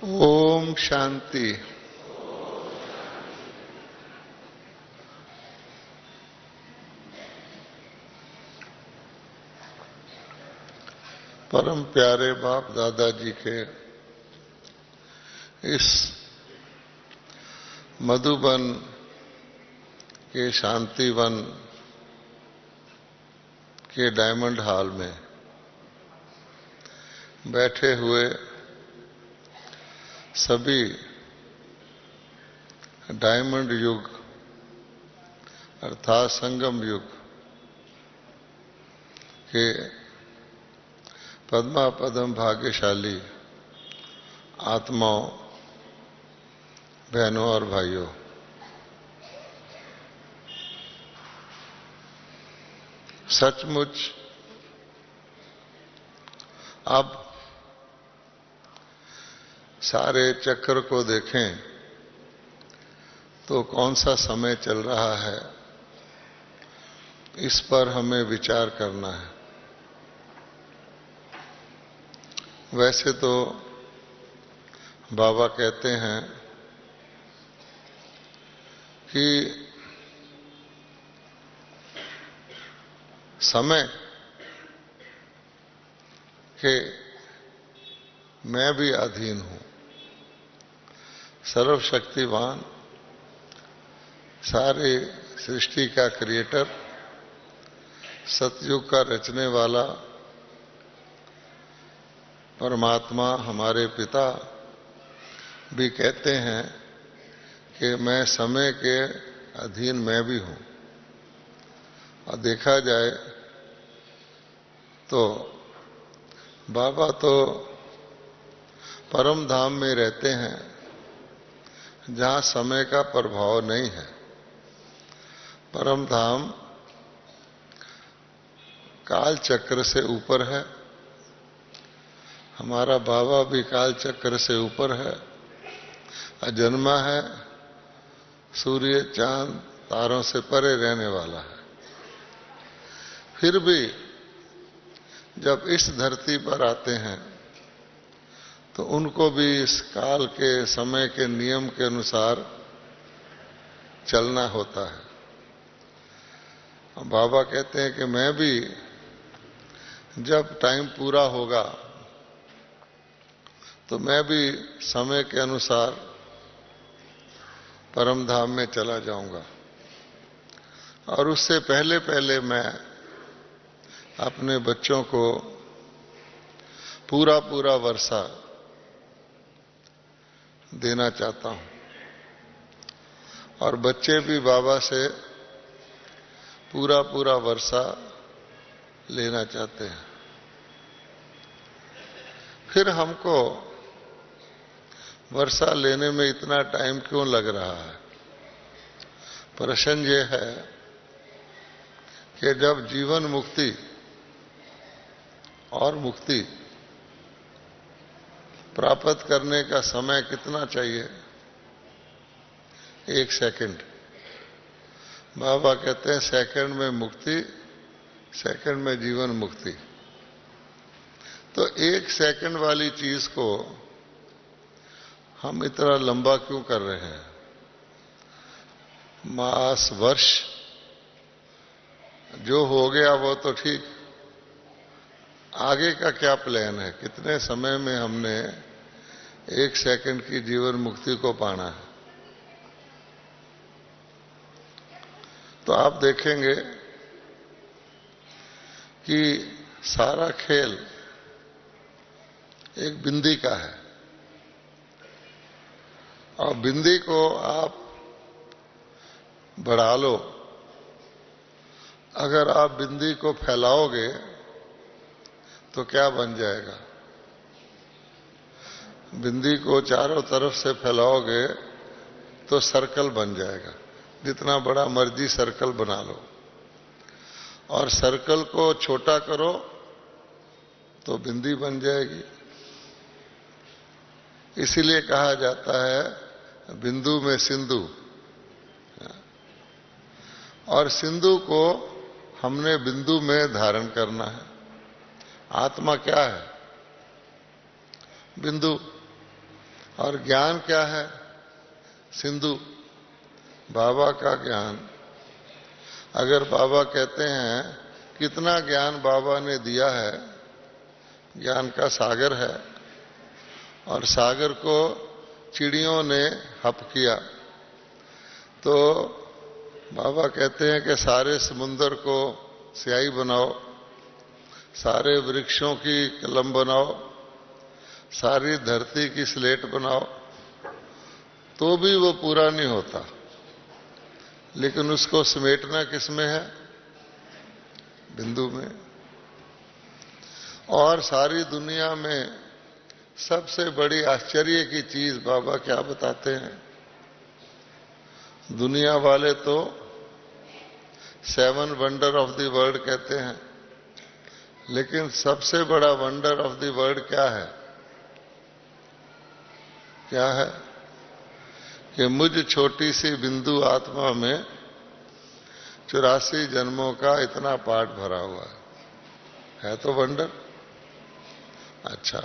ओम शांति। परम प्यारे बाप दादाजी के इस मधुबन के शांतिवन के डायमंड हॉल में बैठे हुए सभी डायमंड युग अर्थात संगम युग के पद्मा पदम भाग्यशाली आत्माओं, बहनों और भाइयों, सचमुच अब सारे चक्र को देखें तो कौन सा समय चल रहा है, इस पर हमें विचार करना है। वैसे तो बाबा कहते हैं कि समय के मैं भी अधीन हूं। सर्वशक्तिवान, सारे सृष्टि का क्रिएटर, सतयुग का रचने वाला परमात्मा हमारे पिता भी कहते हैं कि मैं समय के अधीन मैं भी हूं। और देखा जाए तो बाबा तो परम धाम में रहते हैं जहां समय का प्रभाव नहीं है। परम धाम काल चक्र से ऊपर है। हमारा बाबा भी काल चक्र से ऊपर है, अजन्मा है, सूर्य चांद तारों से परे रहने वाला है। फिर भी जब इस धरती पर आते हैं तो उनको भी इस काल के समय के नियम के अनुसार चलना होता है। बाबा कहते हैं कि मैं भी जब टाइम पूरा होगा तो मैं भी समय के अनुसार परम धाम में चला जाऊंगा। और उससे पहले पहले मैं अपने बच्चों को पूरा पूरा वर्षा देना चाहता हूं और बच्चे भी बाबा से पूरा पूरा वर्षा लेना चाहते हैं। फिर हमको वर्षा लेने में इतना टाइम क्यों लग रहा है? प्रश्न ये है कि जब जीवन मुक्ति और मुक्ति प्राप्त करने का समय कितना चाहिए? 1 सेकंड। बाबा कहते हैं सेकंड में मुक्ति, सेकंड में जीवन मुक्ति। तो 1 सेकंड वाली चीज को हम इतना लंबा क्यों कर रहे हैं? मास वर्ष जो हो गया वो तो ठीक, आगे का क्या प्लान है? कितने समय में हमने 1 सेकंड की जीवन मुक्ति को पाना है? तो आप देखेंगे कि सारा खेल एक बिंदी का है और बिंदी को आप बढ़ा लो। अगर आप बिंदी को फैलाओगे तो क्या बन जाएगा? बिंदी को चारों तरफ से फैलाओगे तो सर्कल बन जाएगा। जितना बड़ा मर्जी सर्कल बना लो और सर्कल को छोटा करो तो बिंदी बन जाएगी। इसीलिए कहा जाता है बिंदु में सिंधु। और सिंधु को हमने बिंदु में धारण करना है। आत्मा क्या है? बिंदु। और ज्ञान क्या है? सिंधु, बाबा का ज्ञान। अगर बाबा कहते हैं कितना ज्ञान बाबा ने दिया है, ज्ञान का सागर है, और सागर को चिड़ियों ने हप किया, तो बाबा कहते हैं कि सारे समुंदर को स्याही बनाओ, सारे वृक्षों की कलम बनाओ, सारी धरती की स्लेट बनाओ, तो भी वो पूरा नहीं होता। लेकिन उसको समेटना किसमें है? बिंदु में। और सारी दुनिया में सबसे बड़ी आश्चर्य की चीज बाबा क्या बताते हैं? दुनिया वाले तो 7 वंडर ऑफ द वर्ल्ड कहते हैं, लेकिन सबसे बड़ा वंडर ऑफ द वर्ल्ड क्या है? क्या है? कि मुझ छोटी सी बिंदु आत्मा में 84 जन्मों का इतना पाठ भरा हुआ है तो वंडर। अच्छा,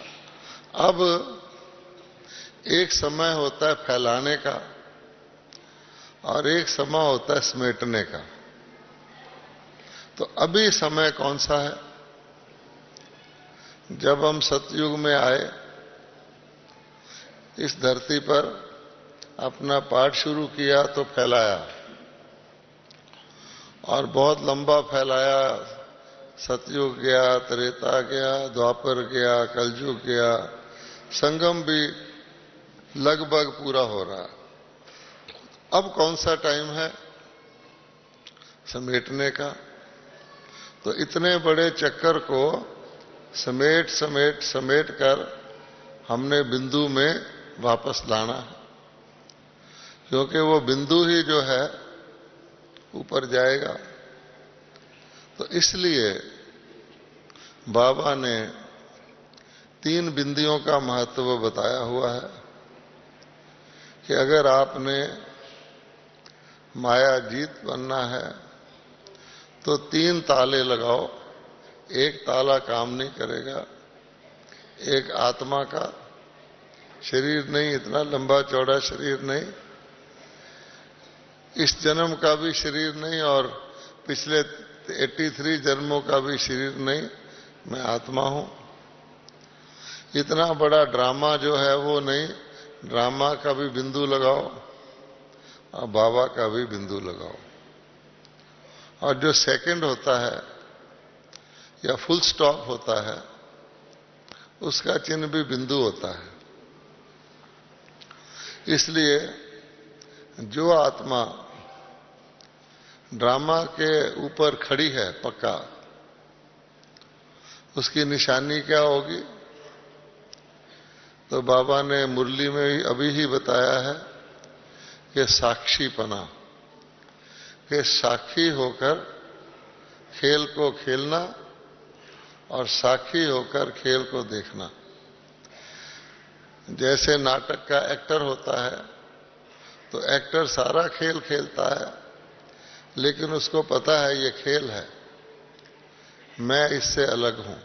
अब एक समय होता है फैलाने का और एक समय होता है समेटने का। तो अभी समय कौन सा है? जब हम सतयुग में आए, इस धरती पर अपना पाठ शुरू किया तो फैलाया, और बहुत लंबा फैलाया। सतयुग गया, त्रेता गया, द्वापर गया, कलयुग गया, संगम भी लगभग पूरा हो रहा। अब कौन सा टाइम है समेटने का? तो इतने बड़े चक्कर को समेट समेट समेट कर हमने बिंदु में वापस लाना है, क्योंकि वो बिंदु ही जो है ऊपर जाएगा। तो इसलिए बाबा ने 3 बिंदियों का महत्व बताया हुआ है कि अगर आपने माया जीत बनना है तो 3 ताले लगाओ। एक ताला काम नहीं करेगा, एक आत्मा का, शरीर नहीं, इतना लंबा चौड़ा शरीर नहीं, इस जन्म का भी शरीर नहीं, और पिछले 83 जन्मों का भी शरीर नहीं, मैं आत्मा हूं। इतना बड़ा ड्रामा जो है वो नहीं, ड्रामा का भी बिंदु लगाओ और बाबा का भी बिंदु लगाओ। और जो सेकंड होता है या फुल स्टॉप होता है, उसका चिन्ह भी बिंदु होता है। इसलिए जो आत्मा ड्रामा के ऊपर खड़ी है पक्का, उसकी निशानी क्या होगी? तो बाबा ने मुरली में अभी ही बताया है कि साक्षीपना, कि साक्षी होकर खेल को खेलना और साक्षी होकर खेल को देखना। जैसे नाटक का एक्टर होता है तो एक्टर सारा खेल खेलता है, लेकिन उसको पता है ये खेल है, मैं इससे अलग हूं,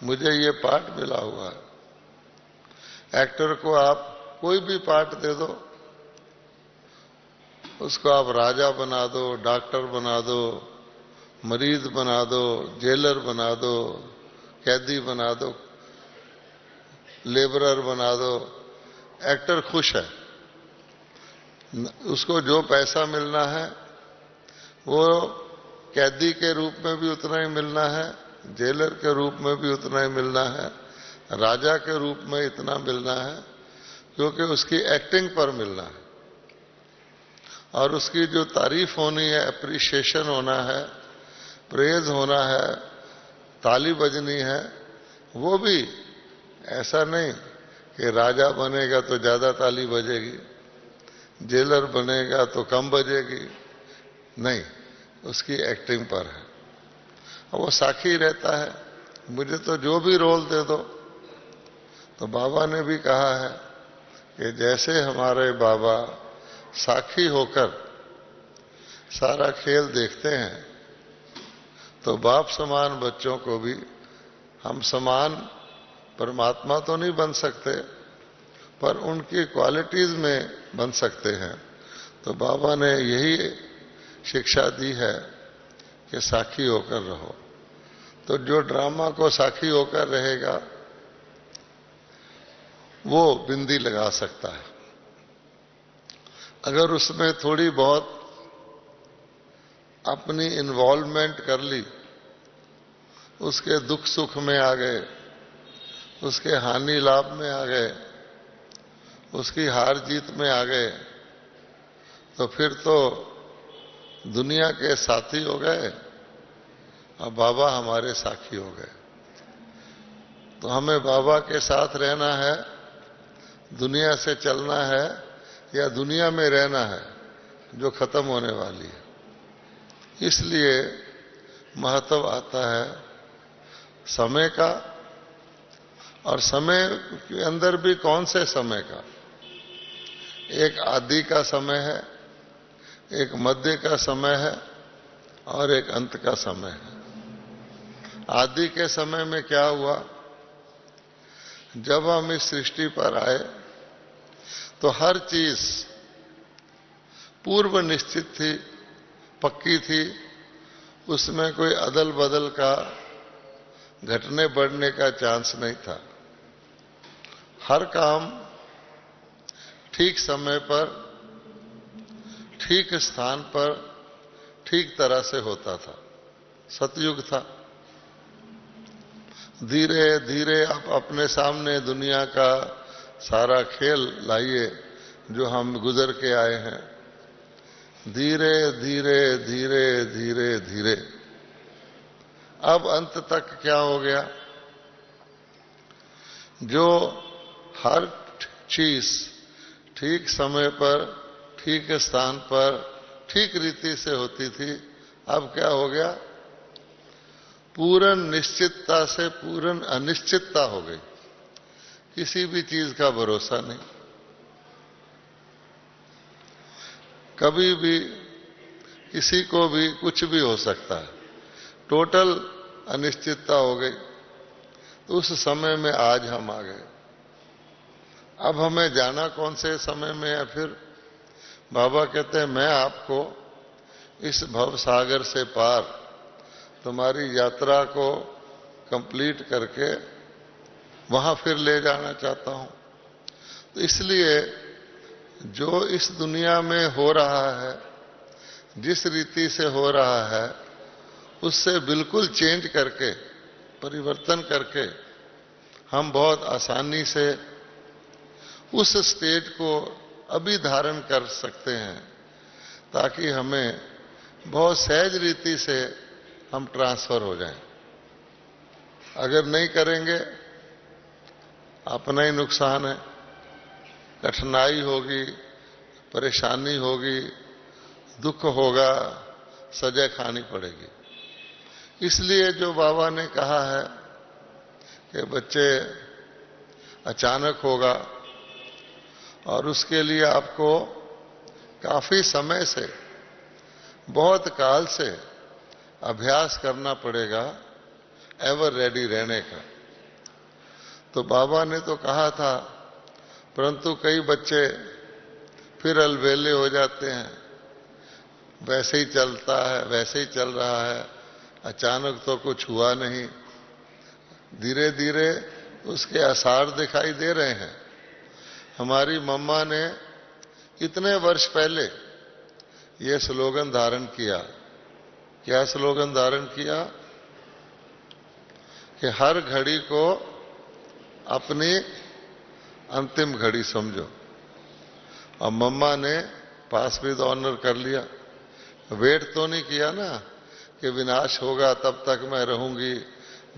मुझे ये पार्ट मिला हुआ है। एक्टर को आप कोई भी पार्ट दे दो, उसको आप राजा बना दो, डॉक्टर बना दो, मरीज बना दो, जेलर बना दो, कैदी बना दो, लेबरर बना दो, एक्टर खुश है। उसको जो पैसा मिलना है वो कैदी के रूप में भी उतना ही मिलना है, जेलर के रूप में भी उतना ही मिलना है, राजा के रूप में इतना मिलना है, क्योंकि उसकी एक्टिंग पर मिलना है। और उसकी जो तारीफ होनी है, अप्रिशिएशन होना है, प्रेज होना है, ताली बजनी है, वो भी ऐसा नहीं कि राजा बनेगा तो ज्यादा ताली बजेगी, जेलर बनेगा तो कम बजेगी, नहीं, उसकी एक्टिंग पर है। और वो साक्षी रहता है, मुझे तो जो भी रोल दे दो। तो बाबा ने भी कहा है कि जैसे हमारे बाबा साक्षी होकर सारा खेल देखते हैं, तो बाप समान बच्चों को भी हम समान परमात्मा तो नहीं बन सकते, पर उनकी क्वालिटीज में बन सकते हैं। तो बाबा ने यही शिक्षा दी है कि साखी होकर रहो। तो जो ड्रामा को साखी होकर रहेगा वो बिंदी लगा सकता है। अगर उसमें थोड़ी बहुत अपनी इन्वॉल्वमेंट कर ली, उसके दुख सुख में आ गए, उसके हानि लाभ में आ गए, उसकी हार जीत में आ गए, तो फिर तो दुनिया के साथी हो गए और बाबा हमारे साखी हो गए। तो हमें बाबा के साथ रहना है, दुनिया से चलना है या दुनिया में रहना है जो खत्म होने वाली है। इसलिए महत्व आता है समय का, और समय के अंदर भी कौन से समय का। एक आदि का समय है, एक मध्य का समय है और एक अंत का समय है। आदि के समय में क्या हुआ, जब हम इस सृष्टि पर आए तो हर चीज पूर्व निश्चित थी, पक्की थी, उसमें कोई अदल बदल का, घटने बढ़ने का चांस नहीं था। हर काम ठीक समय पर, ठीक स्थान पर, ठीक तरह से होता था। सतयुग था। धीरे धीरे आप अपने सामने दुनिया का सारा खेल लाइए जो हम गुजर के आए हैं। धीरे धीरे धीरे धीरे धीरे अब अंत तक क्या हो गया, जो हर चीज ठीक समय पर, ठीक स्थान पर, ठीक रीति से होती थी, अब क्या हो गया, पूर्ण निश्चितता से पूर्ण अनिश्चितता हो गई। किसी भी चीज का भरोसा नहीं, कभी भी किसी को भी कुछ भी हो सकता है। टोटल अनिश्चितता हो गई। तो उस समय में आज हम आ गए। अब हमें जाना कौन से समय में है फिर। बाबा कहते हैं मैं आपको इस भव सागर से पार तुम्हारी यात्रा को कंप्लीट करके वहां फिर ले जाना चाहता हूं। तो इसलिए जो इस दुनिया में हो रहा है, जिस रीति से हो रहा है, उससे बिल्कुल चेंज करके, परिवर्तन करके हम बहुत आसानी से उस स्टेज को अभी धारण कर सकते हैं, ताकि हमें बहुत सहज रीति से हम ट्रांसफर हो जाएं। अगर नहीं करेंगे अपना ही नुकसान है, कठिनाई होगी, परेशानी होगी, दुख होगा, सजा खानी पड़ेगी। इसलिए जो बाबा ने कहा है कि बच्चे अचानक होगा और उसके लिए आपको काफी समय से, बहुत काल से अभ्यास करना पड़ेगा एवर रेडी रहने का। तो बाबा ने तो कहा था, परंतु कई बच्चे फिर अलबेले हो जाते हैं, वैसे ही चलता है, वैसे ही चल रहा है, अचानक तो कुछ हुआ नहीं, धीरे धीरे उसके आसार दिखाई दे रहे हैं। हमारी मम्मा ने इतने वर्ष पहले ये स्लोगन धारण किया। क्या स्लोगन धारण किया कि हर घड़ी को अपनी अंतिम घड़ी समझो। और मम्मा ने पास विद ऑनर कर लिया। वेट तो नहीं किया ना कि विनाश होगा तब तक मैं रहूंगी,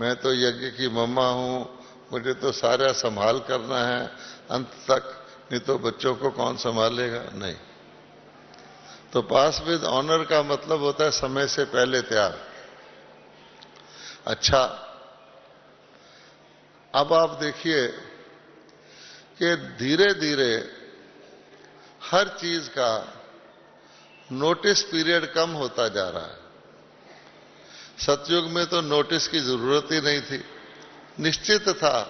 मैं तो यज्ञ की मम्मा हूं, मुझे तो सारा संभाल करना है अंत तक, नहीं तो बच्चों को कौन संभालेगा। नहीं, तो पास विद ऑनर का मतलब होता है समय से पहले तैयार। अच्छा, अब आप देखिए कि धीरे धीरे हर चीज का नोटिस पीरियड कम होता जा रहा है। सतयुग में तो नोटिस की जरूरत ही नहीं थी। निश्चित था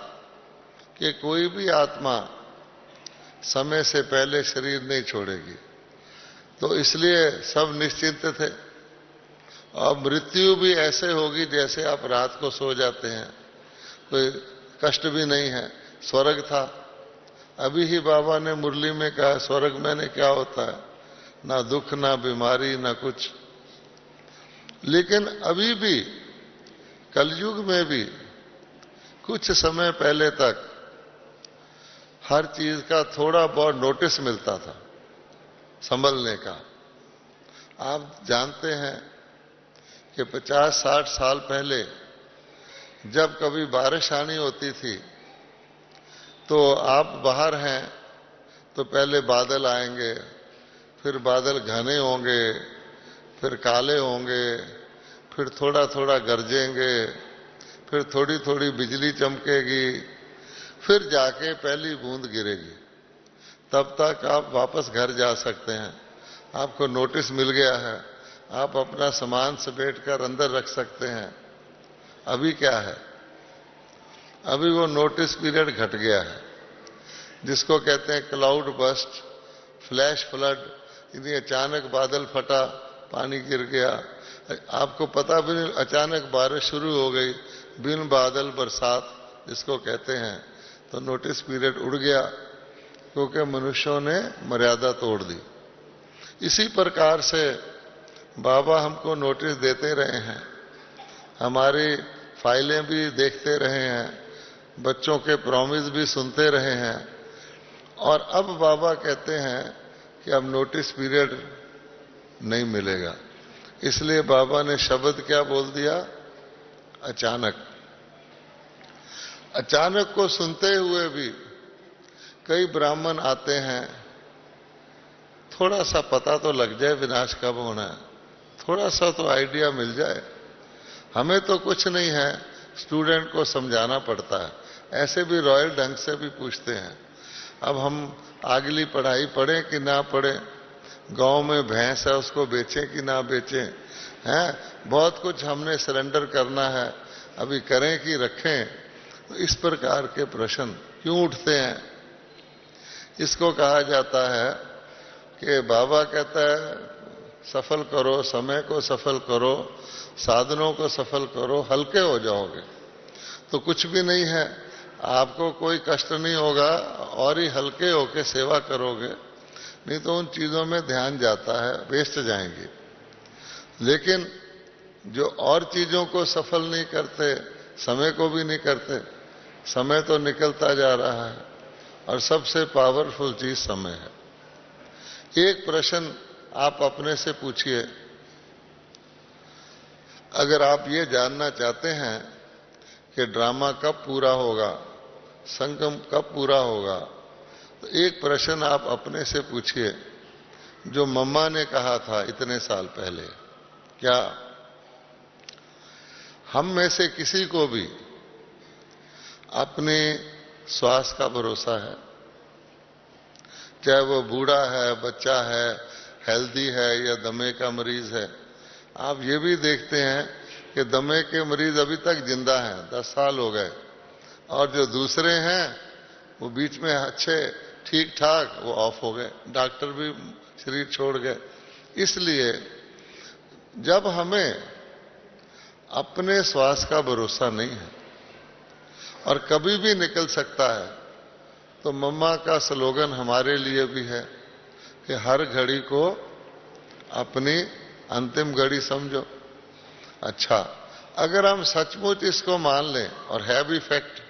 कि कोई भी आत्मा समय से पहले शरीर नहीं छोड़ेगी। तो इसलिए सब निश्चिंत थे। और मृत्यु भी ऐसे होगी जैसे आप रात को सो जाते हैं, कोई कष्ट भी नहीं है। स्वर्ग था, अभी ही बाबा ने मुरली में कहा स्वर्ग में क्या होता है, ना दुख ना बीमारी ना कुछ। लेकिन अभी भी कलयुग में भी कुछ समय पहले तक हर चीज का थोड़ा बहुत नोटिस मिलता था संभलने का। आप जानते हैं कि 50-60 साल पहले जब कभी बारिश आनी होती थी तो आप बाहर हैं तो पहले बादल आएंगे, फिर बादल घने होंगे, फिर काले होंगे, फिर थोड़ा थोड़ा गरजेंगे, फिर थोड़ी थोड़ी बिजली चमकेगी, फिर जाके पहली बूंद गिरेगी। तब तक आप वापस घर जा सकते हैं, आपको नोटिस मिल गया है, आप अपना सामान समेटकर अंदर रख सकते हैं। अभी क्या है, अभी वो नोटिस पीरियड घट गया है, जिसको कहते हैं क्लाउड बस्ट, फ्लैश फ्लड। यदि अचानक बादल फटा, पानी गिर गया, आपको पता भी नहीं, अचानक बारिश शुरू हो गई, बिन बादल बरसात जिसको कहते हैं, तो नोटिस पीरियड उड़ गया, क्योंकि मनुष्यों ने मर्यादा तोड़ दी। इसी प्रकार से बाबा हमको नोटिस देते रहे हैं, हमारी फाइलें भी देखते रहे हैं, बच्चों के प्रॉमिस भी सुनते रहे हैं। और अब बाबा कहते हैं कि अब नोटिस पीरियड नहीं मिलेगा। इसलिए बाबा ने शब्द क्या बोल दिया, अचानक। अचानक को सुनते हुए भी कई ब्राह्मण आते हैं, थोड़ा सा पता तो लग जाए विनाश कब होना है, थोड़ा सा तो आइडिया मिल जाए। हमें तो कुछ नहीं है, स्टूडेंट को समझाना पड़ता है। ऐसे भी रॉयल ढंग से भी पूछते हैं, अब हम अगली पढ़ाई पढ़ें कि ना पढ़ें, गांव में भैंस है उसको बेचें कि ना बेचें, हैं, बहुत कुछ हमने सरेंडर करना है, अभी करें कि रखें। तो इस प्रकार के प्रश्न क्यों उठते हैं? इसको कहा जाता है कि बाबा कहता है सफल करो, समय को सफल करो, साधनों को सफल करो, हल्के हो जाओगे तो कुछ भी नहीं है, आपको कोई कष्ट नहीं होगा और ही हल्के होके सेवा करोगे, नहीं तो उन चीजों में ध्यान जाता है, वेस्ट जाएंगी। लेकिन जो और चीजों को सफल नहीं करते, समय को भी नहीं करते, समय तो निकलता जा रहा है और सबसे पावरफुल चीज समय है। एक प्रश्न आप अपने से पूछिए, अगर आप ये जानना चाहते हैं कि ड्रामा कब पूरा होगा, संगम कब पूरा होगा, तो एक प्रश्न आप अपने से पूछिए जो मम्मा ने कहा था इतने साल पहले। क्या हम में से किसी को भी अपने स्वास्थ्य का भरोसा है? चाहे वो बूढ़ा है, बच्चा है, हेल्दी है या दमे का मरीज है। आप ये भी देखते हैं कि दमे के मरीज अभी तक जिंदा हैं, 10 साल हो गए, और जो दूसरे हैं वो बीच में अच्छे ठीक ठाक वो ऑफ हो गए, डॉक्टर भी शरीर छोड़ गए। इसलिए जब हमें अपने स्वास्थ्य का भरोसा नहीं है और कभी भी निकल सकता है, तो मम्मा का स्लोगन हमारे लिए भी है कि हर घड़ी को अपनी अंतिम घड़ी समझो। अच्छा, अगर हम सचमुच इसको मान लें, और है भी फैक्ट,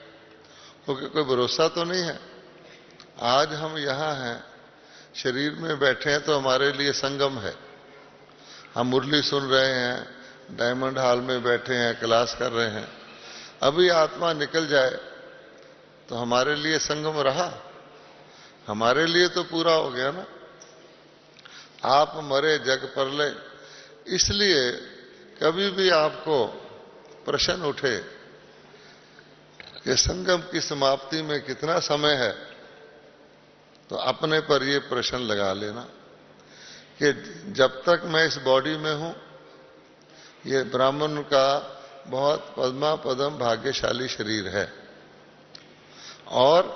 क्योंकि कोई भरोसा तो नहीं है। आज हम यहां हैं, शरीर में बैठे हैं तो हमारे लिए संगम है, हम मुरली सुन रहे हैं, डायमंड हॉल में बैठे हैं, क्लास कर रहे हैं। अभी आत्मा निकल जाए तो हमारे लिए संगम रहा? हमारे लिए तो पूरा हो गया ना। आप मरे जग परले। इसलिए कभी भी आपको प्रश्न उठे कि संगम की समाप्ति में कितना समय है, तो अपने पर ये प्रश्न लगा लेना कि जब तक मैं इस बॉडी में हूं, ये ब्राह्मण का बहुत पद्मा पदम भाग्यशाली शरीर है, और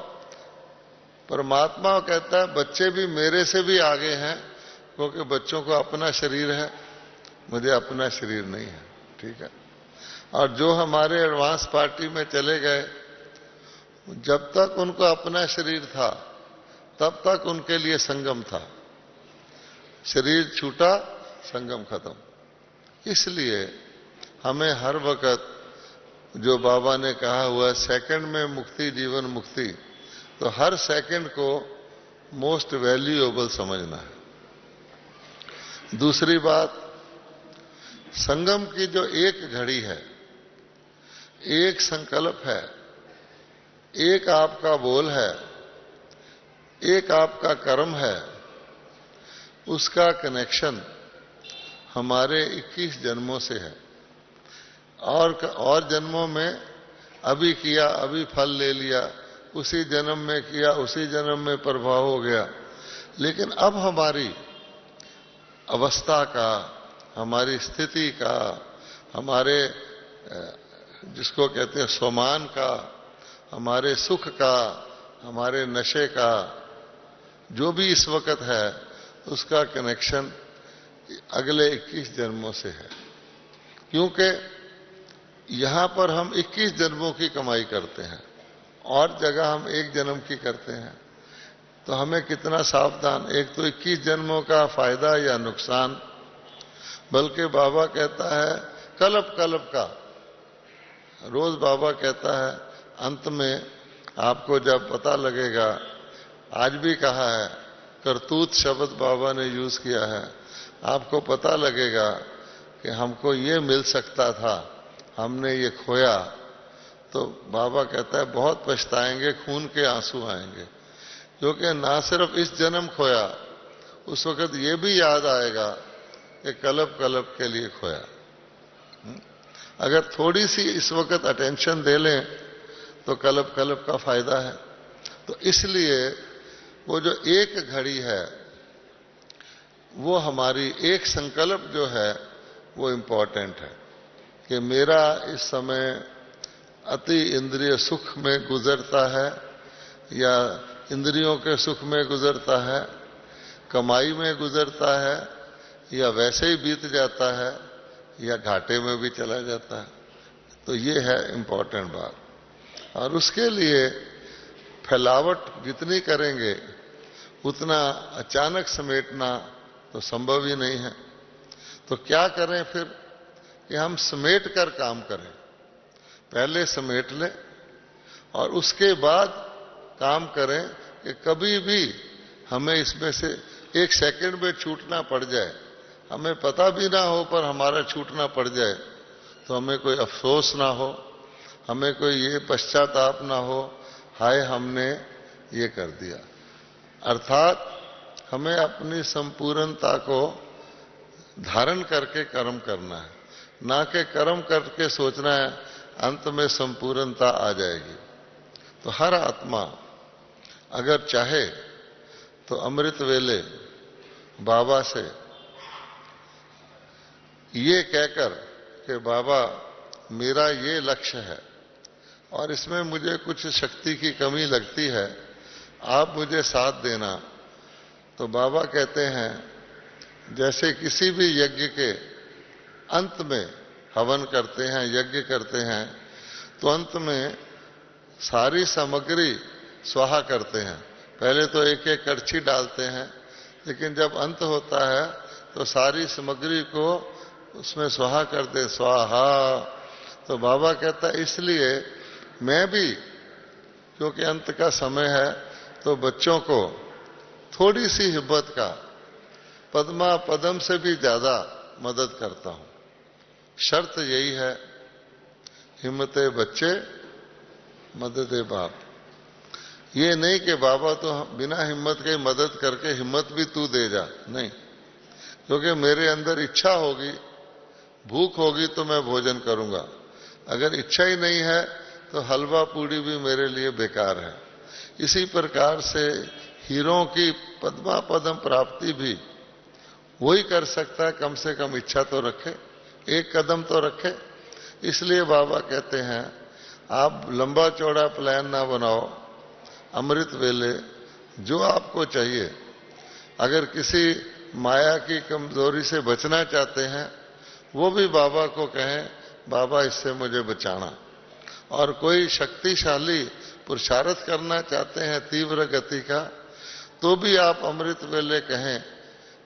परमात्मा कहता है बच्चे भी मेरे से भी आगे हैं, क्योंकि बच्चों को अपना शरीर है, मुझे अपना शरीर नहीं है। ठीक है। और जो हमारे एडवांस पार्टी में चले गए, जब तक उनको अपना शरीर था तब तक उनके लिए संगम था, शरीर छूटा संगम खत्म। इसलिए हमें हर वक्त जो बाबा ने कहा हुआ सेकंड में मुक्ति जीवन मुक्ति, तो हर सेकंड को मोस्ट वैल्यूएबल समझना है। दूसरी बात, संगम की जो एक घड़ी है, एक संकल्प है, एक आपका बोल है, एक आपका कर्म है, उसका कनेक्शन हमारे 21 जन्मों से है। और जन्मों में अभी किया अभी फल ले लिया, उसी जन्म में किया उसी जन्म में प्रभाव हो गया। लेकिन अब हमारी अवस्था का, हमारी स्थिति का, हमारे जिसको कहते हैं स्वमान का, हमारे सुख का, हमारे नशे का, जो भी इस वक्त है, उसका कनेक्शन अगले 21 जन्मों से है। क्योंकि यहां पर हम 21 जन्मों की कमाई करते हैं और जगह हम एक जन्म की करते हैं। तो हमें कितना सावधान, एक तो 21 जन्मों का फायदा या नुकसान, बल्कि बाबा कहता है कल्प कल्प का। रोज बाबा कहता है अंत में आपको जब पता लगेगा, आज भी कहा है, करतूत शब्द बाबा ने यूज किया है, आपको पता लगेगा कि हमको ये मिल सकता था, हमने ये खोया, तो बाबा कहता है बहुत पछताएंगे, खून के आंसू आएंगे। क्योंकि ना सिर्फ इस जन्म खोया, उस वक्त ये भी याद आएगा कि कल्प कल्प के लिए खोया। अगर थोड़ी सी इस वक्त अटेंशन दे लें तो कल्प कल्प का फायदा है। तो इसलिए वो जो एक घड़ी है, वो हमारी एक संकल्प जो है वो इंपॉर्टेंट है कि मेरा इस समय अति इंद्रिय सुख में गुजरता है या इंद्रियों के सुख में गुजरता है, कमाई में गुजरता है, या वैसे ही बीत जाता है, या घाटे में भी चला जाता है। तो ये है इंपॉर्टेंट बात। और उसके लिए फैलावट जितनी करेंगे उतना अचानक समेटना तो संभव ही नहीं है। तो क्या करें फिर कि हम समेट कर काम करें। पहले समेट लें और उसके बाद काम करें कि कभी भी हमें इसमें से एक सेकंड में छूटना पड़ जाए, हमें पता भी ना हो पर हमारा छूटना पड़ जाए, तो हमें कोई अफसोस ना हो, हमें कोई ये पश्चाताप ना हो, हाय हमने ये कर दिया। अर्थात हमें अपनी संपूर्णता को धारण करके कर्म करना है, ना कि कर्म करके सोचना है अंत में संपूर्णता आ जाएगी। तो हर आत्मा अगर चाहे तो अमृत वेले बाबा से ये कहकर कि बाबा मेरा ये लक्ष्य है और इसमें मुझे कुछ शक्ति की कमी लगती है, आप मुझे साथ देना। तो बाबा कहते हैं जैसे किसी भी यज्ञ के अंत में हवन करते हैं, यज्ञ करते हैं, तो अंत में सारी सामग्री स्वाहा करते हैं। पहले तो एक एक करछी डालते हैं, लेकिन जब अंत होता है तो सारी सामग्री को उसमें स्वाहा करते, स्वाहा। तो बाबा कहता है इसलिए मैं भी, क्योंकि अंत का समय है, तो बच्चों को थोड़ी सी हिम्मत का पद्मा पदम से भी ज्यादा मदद करता हूं। शर्त यही है, हिम्मते बच्चे मददे बाप। ये नहीं कि बाबा तो बिना हिम्मत के मदद करके हिम्मत भी तू दे जा, नहीं। क्योंकि मेरे अंदर इच्छा होगी, भूख होगी तो मैं भोजन करूंगा। अगर इच्छा ही नहीं है तो हलवा पूड़ी भी मेरे लिए बेकार है। इसी प्रकार से हीरों की पद्मा पदम प्राप्ति भी वही कर सकता है, कम से कम इच्छा तो रखे, एक कदम तो रखे। इसलिए बाबा कहते हैं आप लंबा चौड़ा प्लान ना बनाओ, अमृत वेले जो आपको चाहिए। अगर किसी माया की कमजोरी से बचना चाहते हैं, वो भी बाबा को कहें, बाबा इससे मुझे बचाना। और कोई शक्तिशाली पुरुषार्थ करना चाहते हैं तीव्र गति का, तो भी आप अमृत वेले कहें,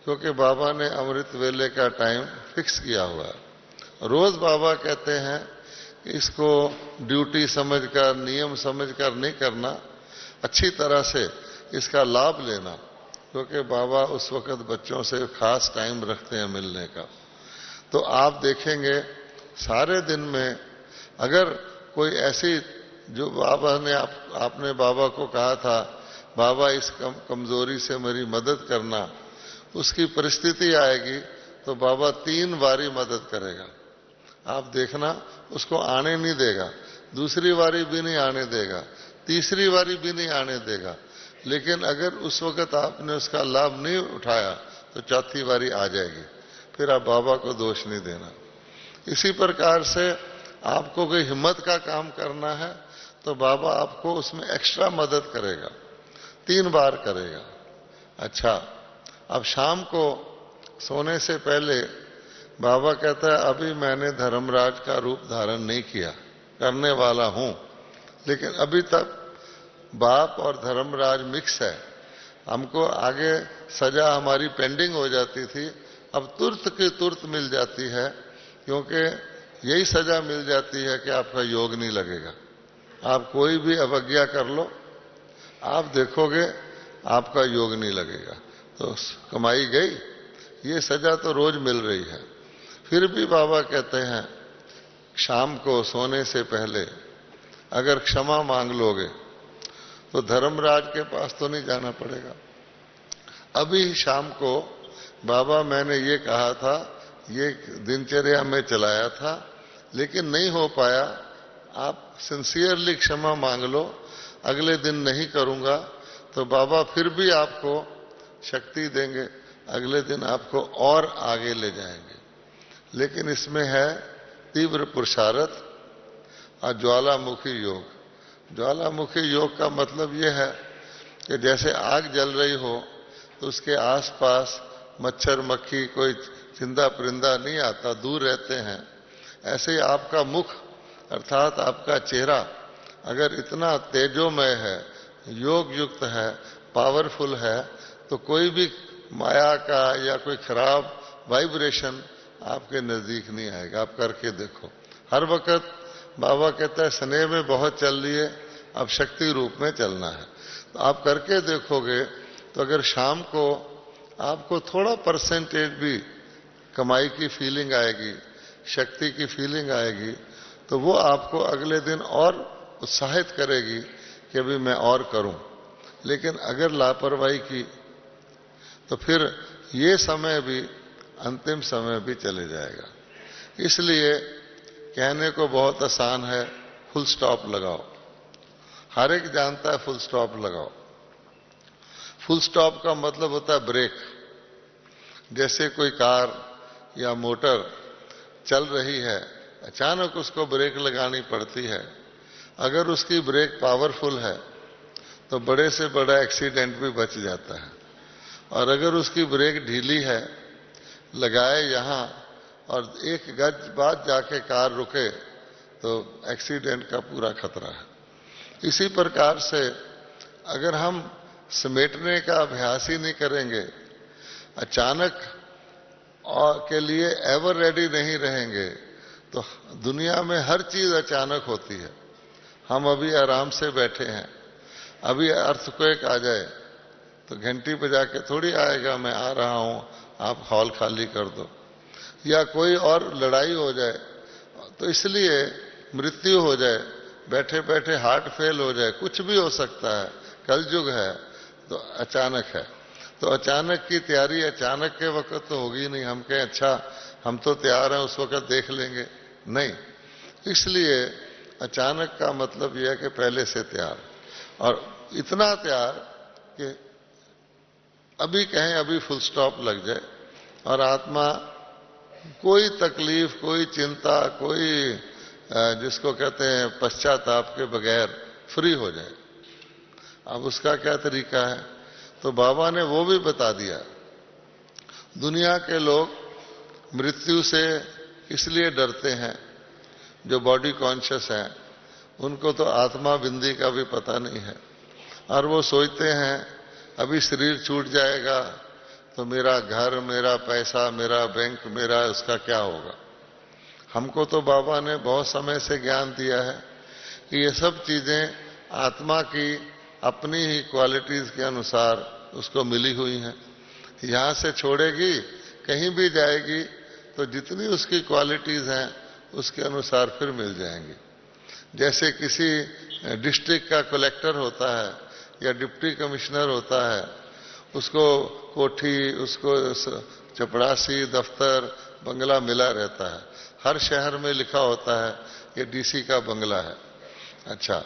क्योंकि बाबा ने अमृत वेले का टाइम फिक्स किया हुआ है। रोज बाबा कहते हैं इसको ड्यूटी समझकर, नियम समझकर नहीं करना, अच्छी तरह से इसका लाभ लेना, क्योंकि बाबा उस वक्त बच्चों से खास टाइम रखते हैं मिलने का। तो आप देखेंगे सारे दिन में अगर कोई ऐसी, जो बाबा ने आपने बाबा को कहा था, बाबा इस कमजोरी से मेरी मदद करना, उसकी परिस्थिति आएगी तो बाबा 3 बारी मदद करेगा। आप देखना, उसको आने नहीं देगा, दूसरी बारी भी नहीं आने देगा, तीसरी बारी भी नहीं आने देगा। लेकिन अगर उस वक्त आपने उसका लाभ नहीं उठाया तो चौथी बारी आ जाएगी। फिर आप बाबा को दोष नहीं देना। इसी प्रकार से आपको कोई हिम्मत का काम करना है तो बाबा आपको उसमें एक्स्ट्रा मदद करेगा, 3 बार करेगा। अच्छा, अब शाम को सोने से पहले बाबा कहता है अभी मैंने धर्मराज का रूप धारण नहीं किया, करने वाला हूं, लेकिन अभी तक बाप और धर्मराज मिक्स है। हमको आगे सजा हमारी पेंडिंग हो जाती थी, अब तुरंत की तुरंत मिल जाती है, क्योंकि यही सजा मिल जाती है कि आपका योग नहीं लगेगा। आप कोई भी अवज्ञा कर लो, आप देखोगे आपका योग नहीं लगेगा, तो कमाई गई। ये सजा तो रोज मिल रही है। फिर भी बाबा कहते हैं शाम को सोने से पहले अगर क्षमा मांग लोगे तो धर्मराज के पास तो नहीं जाना पड़ेगा। अभी शाम को बाबा मैंने ये कहा था, ये दिनचर्या में चलाया था, लेकिन नहीं हो पाया, आप सिंसियरली क्षमा मांग लो, अगले दिन नहीं करूंगा, तो बाबा फिर भी आपको शक्ति देंगे, अगले दिन आपको और आगे ले जाएंगे। लेकिन इसमें है तीव्र पुरुषार्थ और ज्वालामुखी योग। ज्वालामुखी योग का मतलब यह है कि जैसे आग जल रही हो तो उसके आसपास मच्छर मक्खी कोई चिंदा परिंदा नहीं आता, दूर रहते हैं। ऐसे ही आपका मुख अर्थात आपका चेहरा अगर इतना तेजोमय है, योग युक्त है, पावरफुल है, तो कोई भी माया का या कोई खराब वाइब्रेशन आपके नजदीक नहीं आएगा। आप करके देखो। हर वक्त बाबा कहता है स्नेह में बहुत चल रही है, अब शक्ति रूप में चलना है। तो आप करके देखोगे तो अगर शाम को आपको थोड़ा परसेंटेज भी कमाई की फीलिंग आएगी, शक्ति की फीलिंग आएगी, तो वो आपको अगले दिन और उत्साहित करेगी कि अभी मैं और करूं। लेकिन अगर लापरवाही की तो फिर ये समय भी, अंतिम समय भी चले जाएगा। इसलिए कहने को बहुत आसान है, फुल स्टॉप लगाओ। हर एक जानता है फुल स्टॉप लगाओ। फुल स्टॉप का मतलब होता है ब्रेक। जैसे कोई कार या मोटर चल रही है, अचानक उसको ब्रेक लगानी पड़ती है। अगर उसकी ब्रेक पावरफुल है तो बड़े से बड़ा एक्सीडेंट भी बच जाता है, और अगर उसकी ब्रेक ढीली है, लगाए यहां और एक गज बाद जाके कार रुके तो एक्सीडेंट का पूरा खतरा है। इसी प्रकार से अगर हम समेटने का अभ्यास ही नहीं करेंगे, अचानक और के लिए एवर रेडी नहीं रहेंगे, तो दुनिया में हर चीज अचानक होती है। हम अभी आराम से बैठे हैं, अभी अर्थक्वेक आ जाए तो घंटी बजा के थोड़ी आएगा मैं आ रहा हूं, आप हॉल खाली कर दो। या कोई और लड़ाई हो जाए, तो इसलिए मृत्यु हो जाए, बैठे बैठे हार्ट फेल हो जाए, कुछ भी हो सकता है, कलयुग है, तो अचानक है। तो अचानक की तैयारी अचानक के वक्त तो होगी नहीं। हम कहें अच्छा हम तो तैयार हैं, उस वक्त देख लेंगे, नहीं। इसलिए अचानक का मतलब यह है कि पहले से तैयार, और इतना तैयार कि अभी कहें अभी फुल स्टॉप लग जाए और आत्मा कोई तकलीफ, कोई चिंता, कोई जिसको कहते हैं पश्चाताप के बगैर फ्री हो जाए। अब उसका क्या तरीका है? तो बाबा ने वो भी बता दिया। दुनिया के लोग मृत्यु से इसलिए डरते हैं, जो बॉडी कॉन्शियस हैं, उनको तो आत्मा बिंदी का भी पता नहीं है, और वो सोचते हैं अभी शरीर छूट जाएगा तो मेरा घर, मेरा पैसा, मेरा बैंक, मेरा उसका क्या होगा। हमको तो बाबा ने बहुत समय से ज्ञान दिया है कि ये सब चीजें आत्मा की अपनी ही क्वालिटीज के अनुसार उसको मिली हुई हैं। यहां से छोड़ेगी, कहीं भी जाएगी तो जितनी उसकी क्वालिटीज हैं उसके अनुसार फिर मिल जाएंगी। जैसे किसी डिस्ट्रिक्ट का कलेक्टर होता है या डिप्टी कमिश्नर होता है, उसको कोठी, उसको चपरासी, दफ्तर, बंगला मिला रहता है। हर शहर में लिखा होता है ये डीसी का बंगला है। अच्छा,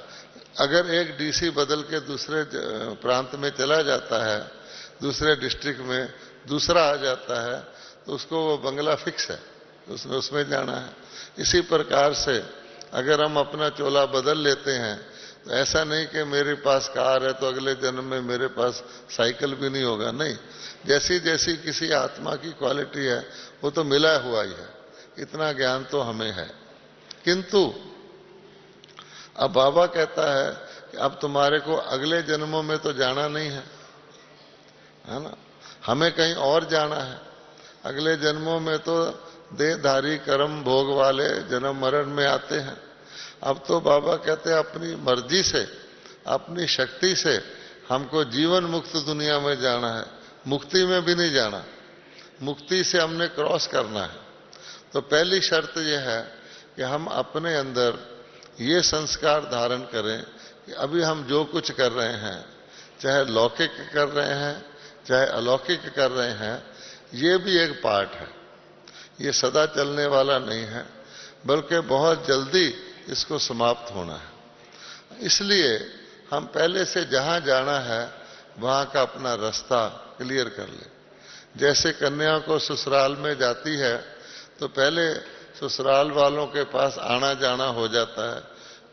अगर एक डीसी बदल के दूसरे प्रांत में चला जाता है, दूसरे डिस्ट्रिक्ट में दूसरा आ जाता है, तो उसको वो बंगला फिक्स है, उसमें जाना है। इसी प्रकार से अगर हम अपना चोला बदल लेते हैं तो ऐसा नहीं कि मेरे पास कार है तो अगले जन्म में मेरे पास साइकिल भी नहीं होगा, नहीं। जैसी जैसी किसी आत्मा की क्वालिटी है वो तो मिला हुआ ही है, इतना ज्ञान तो हमें है। किंतु अब बाबा कहता है कि अब तुम्हारे को अगले जन्मों में तो जाना नहीं है ना, हमें कहीं और जाना है। अगले जन्मों में तो देहधारी कर्म भोग वाले जन्म मरण में आते हैं। अब तो बाबा कहते हैं अपनी मर्जी से, अपनी शक्ति से हमको जीवन मुक्त दुनिया में जाना है, मुक्ति में भी नहीं जाना। मुक्ति से हमने क्रॉस करना है। तो पहली शर्त यह है कि हम अपने अंदर ये संस्कार धारण करें कि अभी हम जो कुछ कर रहे हैं, चाहे लौकिक कर रहे हैं चाहे अलौकिक कर रहे हैं, ये भी एक पार्ट है। ये सदा चलने वाला नहीं है, बल्कि बहुत जल्दी इसको समाप्त होना है। इसलिए हम पहले से जहां जाना है वहां का अपना रास्ता क्लियर कर ले। जैसे कन्या को ससुराल में जाती है तो पहले ससुराल वालों के पास आना जाना हो जाता है,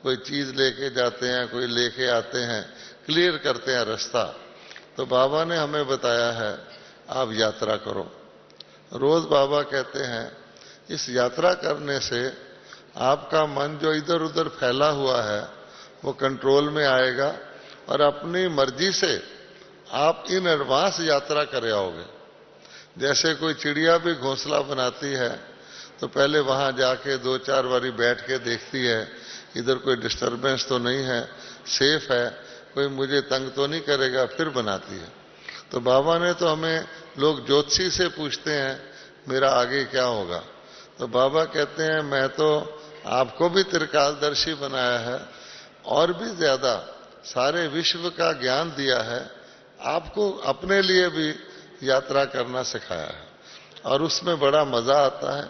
कोई चीज लेके जाते हैं, कोई लेके आते हैं, क्लियर करते हैं रास्ता। तो बाबा ने हमें बताया है आप यात्रा करो। रोज बाबा कहते हैं इस यात्रा करने से आपका मन जो इधर उधर फैला हुआ है वो कंट्रोल में आएगा और अपनी मर्जी से आप इन एडवांस यात्रा कर आओगे। जैसे कोई चिड़िया भी घोंसला बनाती है तो पहले वहां जाके 2-4 बारी बैठ के देखती है इधर कोई डिस्टरबेंस तो नहीं है, सेफ है, कोई मुझे तंग तो नहीं करेगा, फिर बनाती है। तो बाबा ने तो हमें, लोग ज्योतिषी से पूछते हैं मेरा आगे क्या होगा, तो बाबा कहते हैं मैं तो आपको भी त्रिकालदर्शी बनाया है और भी ज्यादा सारे विश्व का ज्ञान दिया है, आपको अपने लिए भी यात्रा करना सिखाया है। और उसमें बड़ा मजा आता है,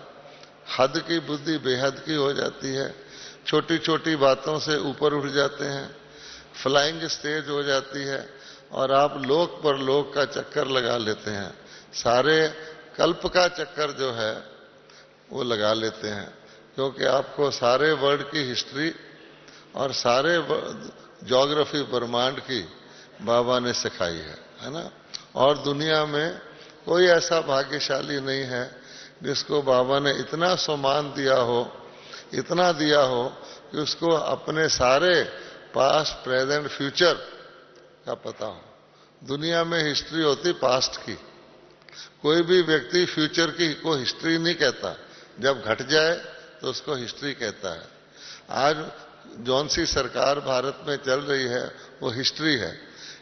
हद की बुद्धि बेहद की हो जाती है, छोटी छोटी बातों से ऊपर उठ जाते हैं, फ्लाइंग स्टेज हो जाती है और आप लोक पर लोक का चक्कर लगा लेते हैं, सारे कल्प का चक्कर जो है वो लगा लेते हैं, क्योंकि आपको सारे वर्ल्ड की हिस्ट्री और सारे ज्योग्राफी ब्रह्मांड की बाबा ने सिखाई है ना। और दुनिया में कोई ऐसा भाग्यशाली नहीं है जिसको बाबा ने इतना सम्मान दिया हो, इतना दिया हो कि उसको अपने सारे पास्ट, प्रेजेंट, फ्यूचर का पता हो। दुनिया में हिस्ट्री होती पास्ट की, कोई भी व्यक्ति फ्यूचर की को हिस्ट्री नहीं कहता, जब घट जाए तो उसको हिस्ट्री कहता है। आज जौन सी सरकार भारत में चल रही है वो हिस्ट्री है,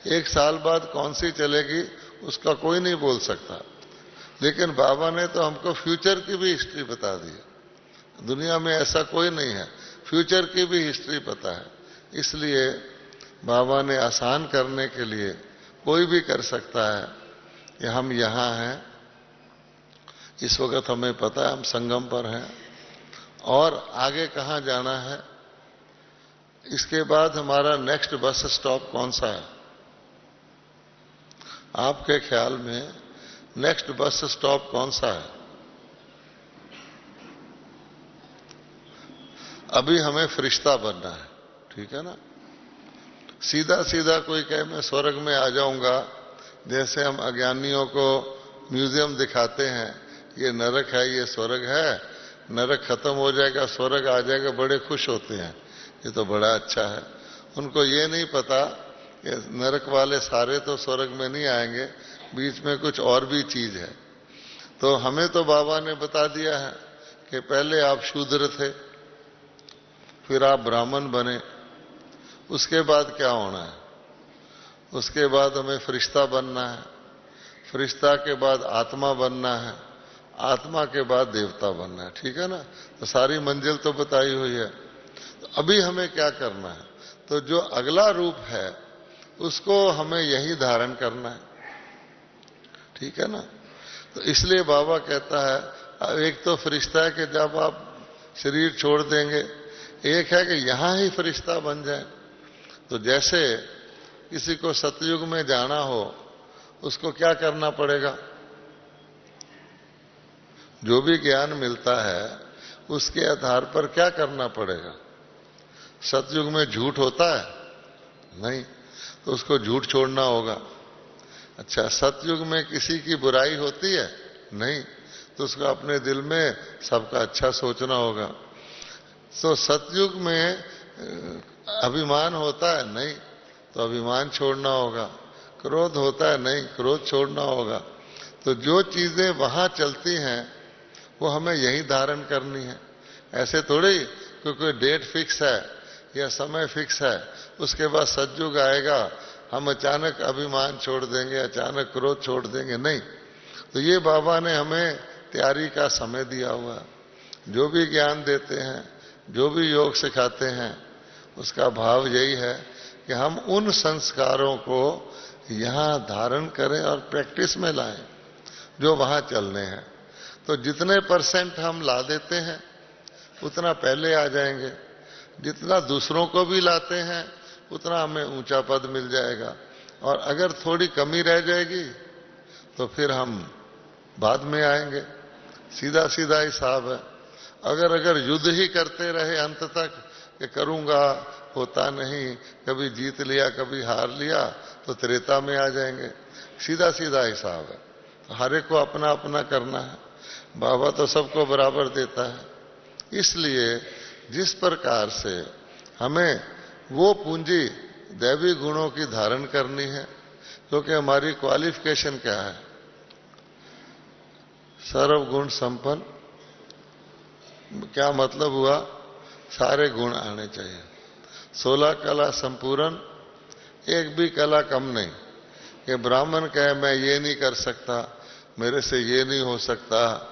1 साल बाद कौन सी चलेगी उसका कोई नहीं बोल सकता, लेकिन बाबा ने तो हमको फ्यूचर की भी हिस्ट्री बता दी। दुनिया में ऐसा कोई नहीं है, फ्यूचर की भी हिस्ट्री पता है। इसलिए बाबा ने आसान करने के लिए, कोई भी कर सकता है कि हम यहां हैं, इस वक्त हमें पता है हम संगम पर हैं और आगे कहां जाना है, इसके बाद हमारा नेक्स्ट बस स्टॉप कौन सा है। आपके ख्याल में नेक्स्ट बस स्टॉप कौन सा है? अभी हमें फरिश्ता बनना है, ठीक है ना। सीधा सीधा कोई कहे मैं स्वर्ग में आ जाऊंगा जैसे हम अज्ञानियों को म्यूजियम दिखाते हैं, ये नरक है, ये स्वर्ग है, नरक खत्म हो जाएगा, स्वर्ग आ जाएगा, बड़े खुश होते हैं, ये तो बड़ा अच्छा है। उनको ये नहीं पता कि नरक वाले सारे तो स्वर्ग में नहीं आएंगे, बीच में कुछ और भी चीज है। तो हमें तो बाबा ने बता दिया है कि पहले आप शूद्र थे, फिर आप ब्राह्मण बने, उसके बाद क्या होना है? उसके बाद हमें फरिश्ता बनना है, फरिश्ता के बाद आत्मा बनना है, आत्मा के बाद देवता बनना है। ठीक है ना? तो सारी मंजिल तो बताई हुई है। तो अभी हमें क्या करना है? तो जो अगला रूप है उसको हमें यही धारण करना है। ठीक है ना? तो इसलिए बाबा कहता है, एक तो फरिश्ता है कि जब आप शरीर छोड़ देंगे, एक है कि यहां ही फरिश्ता बन जाए। तो जैसे किसी को सतयुग में जाना हो, उसको क्या करना पड़ेगा? जो भी ज्ञान मिलता है उसके आधार पर क्या करना पड़ेगा? सतयुग में झूठ होता है? नहीं, तो उसको झूठ छोड़ना होगा। अच्छा, सतयुग में किसी की बुराई होती है? नहीं, तो उसको अपने दिल में सबका अच्छा सोचना होगा। तो सतयुग में अभिमान होता है? नहीं, तो अभिमान छोड़ना होगा। क्रोध होता है? नहीं, क्रोध छोड़ना होगा। तो जो चीजें वहां चलती हैं वो हमें यही धारण करनी है। ऐसे थोड़ी कोई डेट फिक्स है या समय फिक्स है, उसके बाद सतयुग आएगा, हम अचानक अभिमान छोड़ देंगे, अचानक क्रोध छोड़ देंगे, नहीं। तो ये बाबा ने हमें तैयारी का समय दिया हुआ है। जो भी ज्ञान देते हैं, जो भी योग सिखाते हैं, उसका भाव यही है कि हम उन संस्कारों को यहां धारण करें और प्रैक्टिस में लाएं जो वहां चलने हैं। तो जितने % हम ला देते हैं उतना पहले आ जाएंगे, जितना दूसरों को भी लाते हैं उतना हमें ऊंचा पद मिल जाएगा, और अगर थोड़ी कमी रह जाएगी तो फिर हम बाद में आएंगे। सीधा सीधा हिसाब है। अगर युद्ध ही करते रहे अंत तक कि करूंगा, होता नहीं, कभी जीत लिया कभी हार लिया, तो त्रेता में आ जाएंगे। सीधा सीधा हिसाब है। तो हर एक को अपना अपना करना है। बाबा तो सबको बराबर देता है। इसलिए जिस प्रकार से हमें वो पूंजी दैवी गुणों की धारण करनी है, क्योंकि हमारी क्वालिफिकेशन क्या है? सर्वगुण संपन्न। क्या मतलब हुआ? सारे गुण आने चाहिए। 16 कला संपूर्ण, एक भी कला कम नहीं। कि ब्राह्मण कहे मैं ये नहीं कर सकता, मेरे से ये नहीं हो सकता,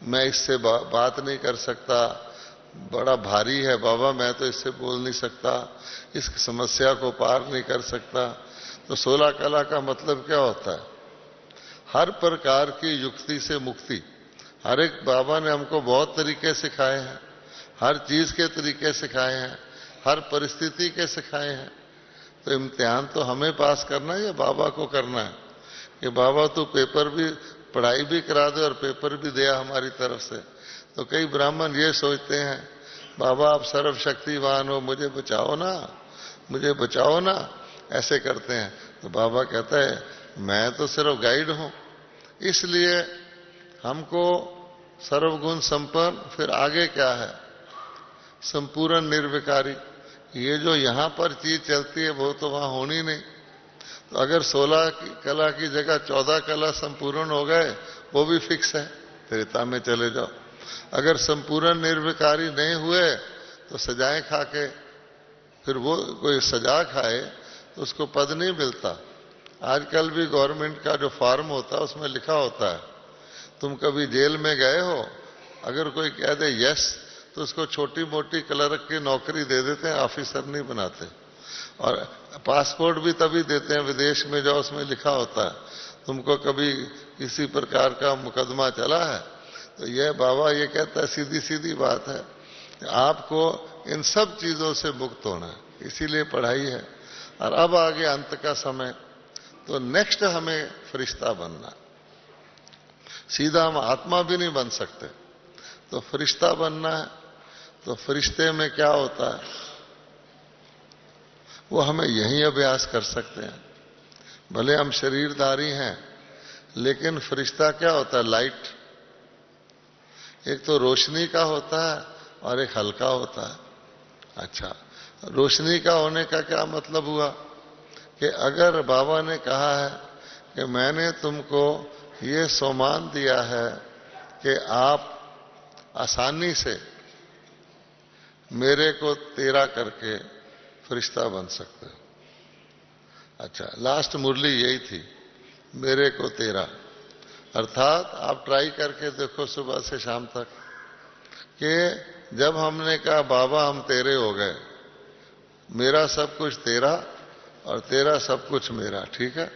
मैं इससे बात नहीं कर सकता, बड़ा भारी है बाबा, मैं तो इससे बोल नहीं सकता, इस समस्या को पार नहीं कर सकता। तो 16 कला का मतलब क्या होता है? हर प्रकार की युक्ति से मुक्ति। हर एक बाबा ने हमको बहुत तरीके सिखाए हैं, हर चीज के तरीके सिखाए हैं, हर परिस्थिति के सिखाए हैं। तो इम्तिहान तो हमें पास करना है या बाबा को करना है? कि बाबा तू पेपर भी, पढ़ाई भी करा दे और पेपर भी दिया हमारी तरफ से। तो कई ब्राह्मण ये सोचते हैं, बाबा आप सर्वशक्तिवान हो, मुझे बचाओ ना, मुझे बचाओ ना, ऐसे करते हैं। तो बाबा कहता है मैं तो सिर्फ गाइड हूं। इसलिए हमको सर्वगुण संपन्न, फिर आगे क्या है? संपूर्ण निर्विकारी। ये जो यहां पर चीज चलती है वो तो वहां होनी नहीं। तो अगर 16 कला की जगह 14 कला संपूर्ण हो गए, वो भी फिक्स है, त्रेता में चले जाओ। अगर संपूर्ण निर्विकारी नहीं हुए तो सजाएं खा के, फिर वो कोई सजा खाए तो उसको पद नहीं मिलता। आजकल भी गवर्नमेंट का जो फॉर्म होता है उसमें लिखा होता है, तुम कभी जेल में गए हो? अगर कोई कह दे यस, तो उसको छोटी मोटी क्लर्क की नौकरी दे देते हैं, ऑफिसर नहीं बनाते। और पासपोर्ट भी तभी देते हैं विदेश में जाओ, उसमें लिखा होता है तुमको कभी किसी प्रकार का मुकदमा चला है? तो यह बाबा ये कहता है सीधी सीधी बात है, आपको इन सब चीजों से मुक्त होना है, इसीलिए पढ़ाई है। और अब आ गया अंत का समय, तो नेक्स्ट हमें फरिश्ता बनना। सीधा हम आत्मा भी नहीं बन सकते, तो फरिश्ता बनना है। तो फरिश्ते में क्या होता है वो हमें यही अभ्यास कर सकते हैं। भले हम शरीरधारी हैं, लेकिन फरिश्ता क्या होता है? लाइट। एक तो रोशनी का होता है और एक हल्का होता है। अच्छा, रोशनी का होने का क्या मतलब हुआ कि अगर बाबा ने कहा है कि मैंने तुमको ये सोमान दिया है कि आप आसानी से मेरे को तेरा करके फरिश्ता बन सकते हो। अच्छा, लास्ट मुरली यही थी, मेरे को तेरा। अर्थात आप ट्राई करके देखो सुबह से शाम तक कि जब हमने कहा बाबा हम तेरे हो गए, मेरा सब कुछ तेरा और तेरा सब कुछ मेरा, ठीक है,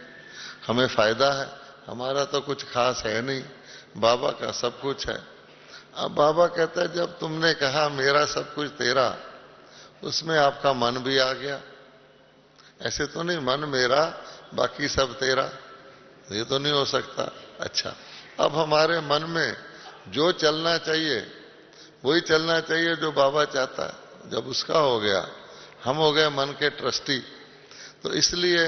हमें फायदा है, हमारा तो कुछ खास है नहीं, बाबा का सब कुछ है। अब बाबा कहता है जब तुमने कहा मेरा सब कुछ तेरा, उसमें आपका मन भी आ गया। ऐसे तो नहीं मन मेरा बाकी सब तेरा, ये तो नहीं हो सकता। अच्छा, अब हमारे मन में जो चलना चाहिए वही चलना चाहिए जो बाबा चाहता है। जब उसका हो गया, हम हो गए मन के ट्रस्टी, तो इसलिए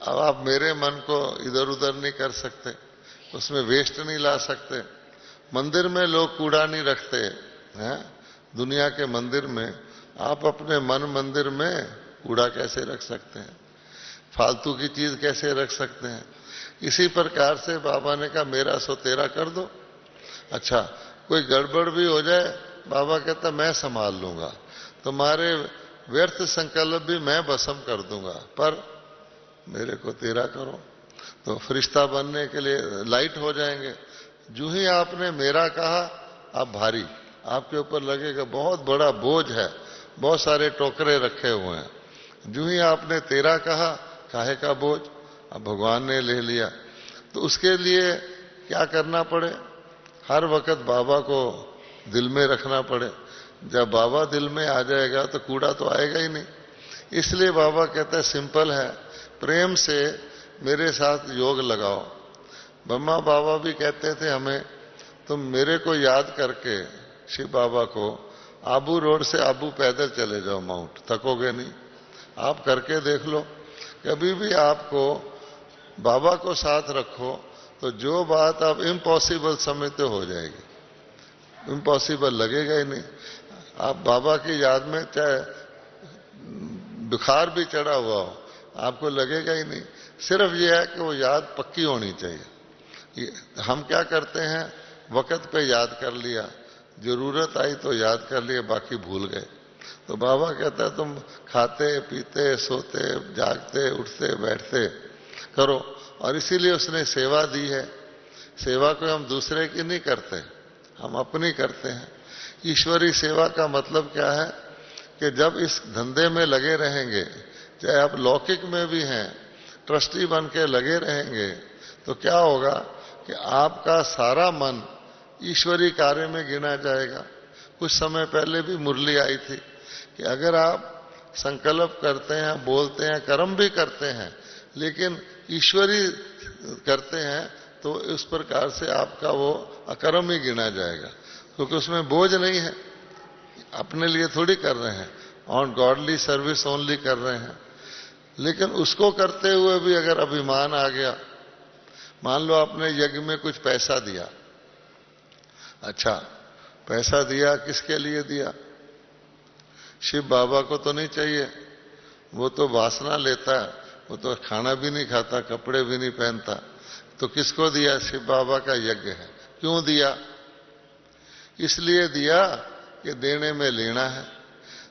अब आप मेरे मन को इधर उधर नहीं कर सकते, उसमें वेस्ट नहीं ला सकते। मंदिर में लोग कूड़ा नहीं रखते हैं, दुनिया के मंदिर में आप अपने मन मंदिर में कूड़ा कैसे रख सकते हैं? फालतू की चीज कैसे रख सकते हैं? इसी प्रकार से बाबा ने कहा मेरा सो तेरा कर दो। अच्छा, कोई गड़बड़ भी हो जाए, बाबा कहता मैं संभाल लूंगा, तुम्हारे व्यर्थ संकल्प भी मैं भस्म कर दूंगा, पर मेरे को तेरा करो। तो फरिश्ता बनने के लिए लाइट हो जाएंगे। जो ही आपने मेरा कहा, आप भारी, आपके ऊपर लगेगा बहुत बड़ा बोझ है, बहुत सारे टोकरे रखे हुए हैं। जो ही आपने तेरा कहा, काहे का बोझ, अब भगवान ने ले लिया। तो उसके लिए क्या करना पड़े? हर वक्त बाबा को दिल में रखना पड़े। जब बाबा दिल में आ जाएगा तो कूड़ा तो आएगा ही नहीं। इसलिए बाबा कहता है सिंपल है, प्रेम से मेरे साथ योग लगाओ। ब्रह्मा बाबा भी कहते थे हमें, तुम मेरे को याद करके शिव बाबा को आबू रोड से आबू पैदल चले जाओ माउंट, थकोगे नहीं। आप करके देख लो, कभी भी आपको बाबा को साथ रखो तो जो बात आप इम्पॉसिबल समझते हो जाएगी, इम्पॉसिबल लगेगा ही नहीं। आप बाबा की याद में चाहे बुखार भी चढ़ा हुआ हो, आपको लगेगा ही नहीं। सिर्फ यह है कि वो याद पक्की होनी चाहिए। हम क्या करते हैं, वक्त पे याद कर लिया, जरूरत आई तो याद कर लिया, बाकी भूल गए। तो बाबा कहता है तुम खाते पीते सोते जागते उठते बैठते करो। और इसीलिए उसने सेवा दी है। सेवा को हम दूसरे की नहीं करते, हम अपनी करते हैं। ईश्वरी सेवा का मतलब क्या है कि जब इस धंधे में लगे रहेंगे, चाहे आप लौकिक में भी हैं, ट्रस्टी बन के लगे रहेंगे, तो क्या होगा कि आपका सारा मन ईश्वरी कार्य में गिना जाएगा। कुछ समय पहले भी मुरली आई थी कि अगर आप संकल्प करते हैं, बोलते हैं, कर्म भी करते हैं, लेकिन ईश्वरी करते हैं, तो उस प्रकार से आपका वो अकर्म ही गिना जाएगा, क्योंकि उसमें बोझ नहीं है, अपने लिए थोड़ी कर रहे हैं, ऑन गॉडली सर्विस ओनली कर रहे हैं। लेकिन उसको करते हुए भी अगर अभिमान आ गया, मान लो आपने यज्ञ में कुछ पैसा दिया, अच्छा पैसा दिया, किसके लिए दिया? शिव बाबा को तो नहीं चाहिए, वो तो वासना लेता है, वो तो खाना भी नहीं खाता, कपड़े भी नहीं पहनता, तो किसको दिया? शिव बाबा का यज्ञ है। क्यों दिया? इसलिए दिया कि देने में लेना है।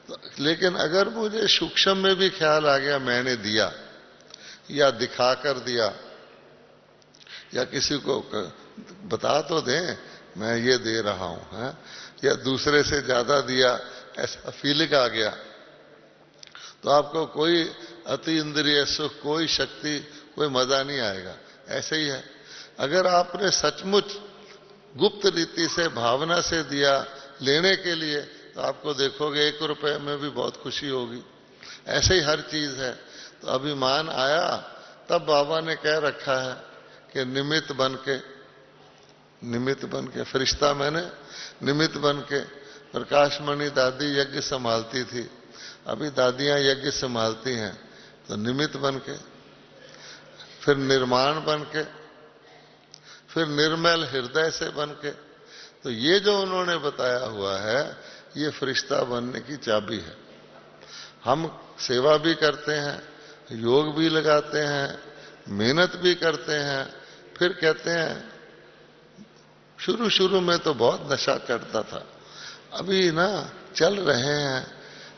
तो लेकिन अगर मुझे सूक्ष्म में भी ख्याल आ गया मैंने दिया, या दिखा कर दिया, या किसी को बता तो दें मैं ये दे रहा हूं, है? या दूसरे से ज्यादा दिया, ऐसा फीलिंग आ गया, तो आपको कोई अति इंद्रिय सुख, कोई शक्ति, कोई मजा नहीं आएगा। ऐसे ही है, अगर आपने सचमुच गुप्त रीति से भावना से दिया लेने के लिए, तो आपको देखोगे 1 रुपए में भी बहुत खुशी होगी। ऐसे ही हर चीज है। तो अभिमान आया, तब बाबा ने कह रखा है कि निमित्त बन के फरिश्ता, मैंने निमित्त बन के। प्रकाशमणि दादी यज्ञ संभालती थी, अभी दादियां यज्ञ संभालती हैं, तो निमित्त बन के। फिर निर्माण बन के, फिर निर्मल हृदय से बन के। तो ये जो उन्होंने बताया हुआ है, ये फरिश्ता बनने की चाबी है। हम सेवा भी करते हैं, योग भी लगाते हैं, मेहनत भी करते हैं, फिर कहते हैं शुरू शुरू में तो बहुत नशा करता था, अभी ना चल रहे हैं,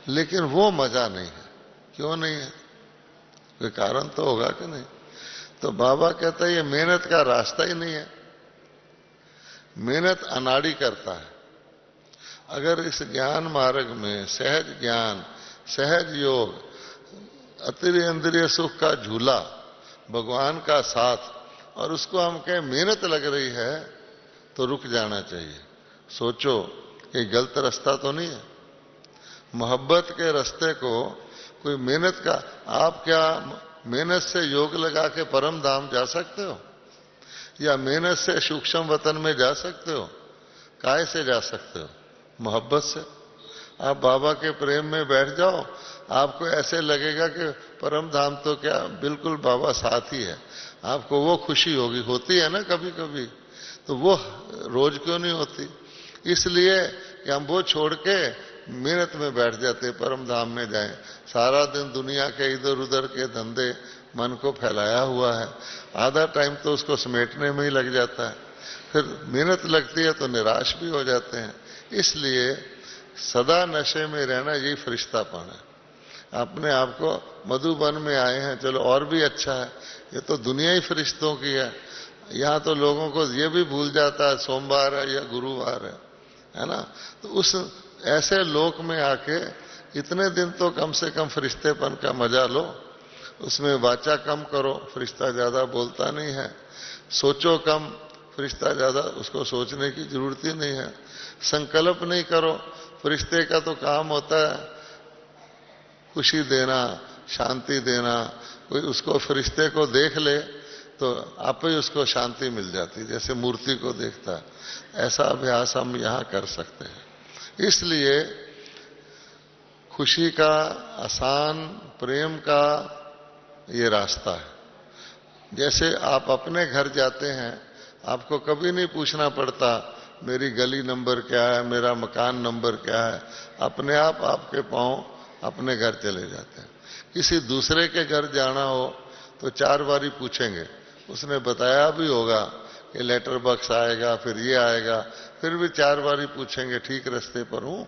लेकिन वो मजा नहीं है। क्यों नहीं है? कोई कारण तो होगा कि नहीं? तो बाबा कहता है ये मेहनत का रास्ता ही नहीं है। मेहनत अनाड़ी करता है। अगर इस ज्ञान मार्ग में सहज ज्ञान, सहज योग, अतिरिक्त इंद्रिय सुख का झूला, भगवान का साथ, और उसको हम कहें मेहनत लग रही है, तो रुक जाना चाहिए। सोचो ये गलत रास्ता तो नहीं है। मोहब्बत के रास्ते को कोई मेहनत का, आप क्या मेहनत से योग लगा के परम धाम जा सकते हो? या मेहनत से सूक्ष्म वतन में जा सकते हो? काहे से जा सकते हो? मोहब्बत से। आप बाबा के प्रेम में बैठ जाओ, आपको ऐसे लगेगा कि परम धाम तो क्या, बिल्कुल बाबा साथ ही है। आपको वो खुशी होगी, होती है ना कभी कभी, तो वो रोज क्यों नहीं होती? इसलिए कि हम वो छोड़ के मेहनत में बैठ जाते, परम धाम में जाएं। सारा दिन दुनिया के इधर उधर के धंधे मन को फैलाया हुआ है, आधा टाइम तो उसको समेटने में ही लग जाता है, फिर मेहनत लगती है तो निराश भी हो जाते हैं। इसलिए सदा नशे में रहना यही फरिश्तापन है। अपने आप को मधुबन में आए हैं, चलो और भी अच्छा है, ये तो दुनिया ही फरिश्तों की है। यहाँ तो लोगों को ये भी भूल जाता है सोमवार है या गुरुवार है ना? तो उस ऐसे लोक में आके इतने दिन तो कम से कम फरिश्तेपन का मजा लो। उसमें वाचा कम करो, फरिश्ता ज्यादा बोलता नहीं है। सोचो कम, फरिश्ता ज्यादा, उसको सोचने की जरूरत ही नहीं है। संकल्प नहीं करो, फरिश्ते का तो काम होता है खुशी देना, शांति देना। कोई उसको फरिश्ते को देख ले तो आप ही उसको शांति मिल जाती, जैसे मूर्ति को देखता है। ऐसा अभ्यास हम यहां कर सकते हैं। इसलिए खुशी का, आसान प्रेम का ये रास्ता है। जैसे आप अपने घर जाते हैं, आपको कभी नहीं पूछना पड़ता मेरी गली नंबर क्या है, मेरा मकान नंबर क्या है। अपने आप आपके पांव अपने घर चले जाते हैं। किसी दूसरे के घर जाना हो तो 4 बारी पूछेंगे, उसने बताया भी होगा कि लेटर बॉक्स आएगा, फिर ये आएगा, फिर भी 4 बारी पूछेंगे ठीक रास्ते पर हूं।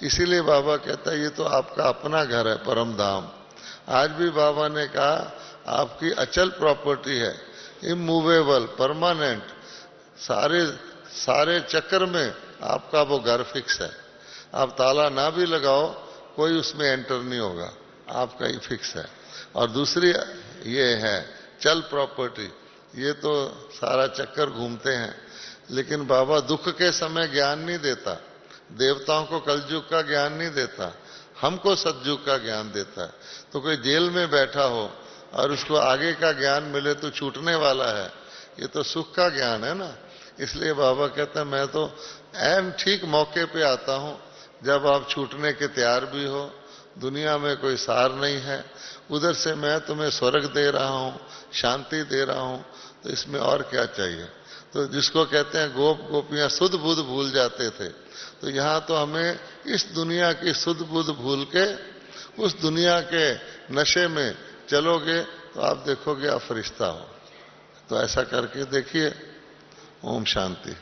इसीलिए बाबा कहता है ये तो आपका अपना घर है, परम धाम। आज भी बाबा ने कहा आपकी अचल प्रॉपर्टी है, इमूवेबल, परमानेंट। सारे चक्कर में आपका वो घर फिक्स है। आप ताला ना भी लगाओ, कोई उसमें एंटर नहीं होगा, आपका ही फिक्स है। और दूसरी ये है चल प्रॉपर्टी, ये तो सारा चक्कर घूमते हैं। लेकिन बाबा दुख के समय ज्ञान नहीं देता, देवताओं को कलयुग का ज्ञान नहीं देता, हमको सतयुग का ज्ञान देता है। तो कोई जेल में बैठा हो और उसको आगे का ज्ञान मिले तो छूटने वाला है, ये तो सुख का ज्ञान है ना। इसलिए बाबा कहते हैं मैं तो ऐन ठीक मौके पे आता हूं जब आप छूटने के तैयार भी हो, दुनिया में कोई सार नहीं है, उधर से मैं तुम्हें स्वर्ग दे रहा हूं, शांति दे रहा हूं, तो इसमें और क्या चाहिए। तो जिसको कहते हैं गोप गोपियां सुध बुध भूल जाते थे, तो यहां तो हमें इस दुनिया की सुध बुध भूल के उस दुनिया के नशे में चलोगे तो आप देखोगे आप फरिश्ता हो। तो ऐसा करके देखिए। ओम शांति।